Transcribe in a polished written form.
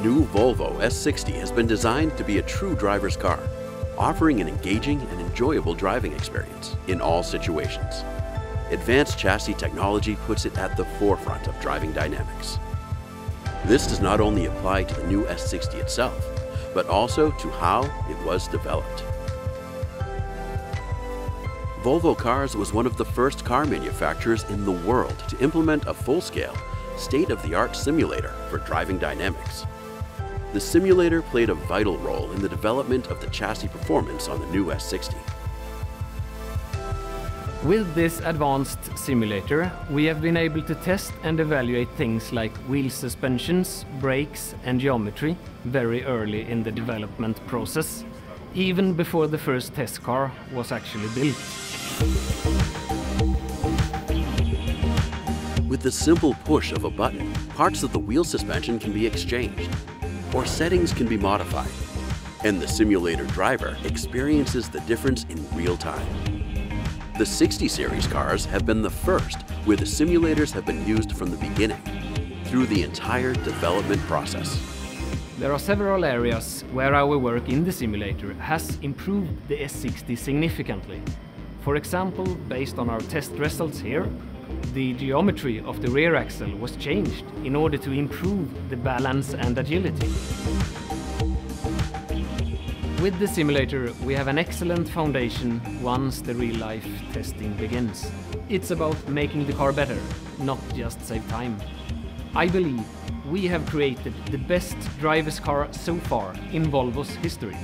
new Volvo S60 has been designed to be a true driver's car, offering an engaging and enjoyable driving experience in all situations. Advanced chassis technology puts it at the forefront of driving dynamics. This does not only apply to the new S60 itself, but also to how it was developed. Volvo Cars was one of the first car manufacturers in the world to implement a full-scale, state-of-the-art simulator for driving dynamics. The simulator played a vital role in the development of the chassis performance on the new S60. With this advanced simulator, we have been able to test and evaluate things like wheel suspensions, brakes and geometry very early in the development process, even before the first test car was actually built. With the simple push of a button, parts of the wheel suspension can be exchanged, or settings can be modified, and the simulator driver experiences the difference in real time. The 60 series cars have been the first where the simulators have been used from the beginning, through the entire development process. There are several areas where our work in the simulator has improved the S60 significantly. For example, based on our test results here, the geometry of the rear axle was changed in order to improve the balance and agility. With the simulator, we have an excellent foundation once the real-life testing begins. It's about making the car better, not just save time. I believe we have created the best driver's car so far in Volvo's history.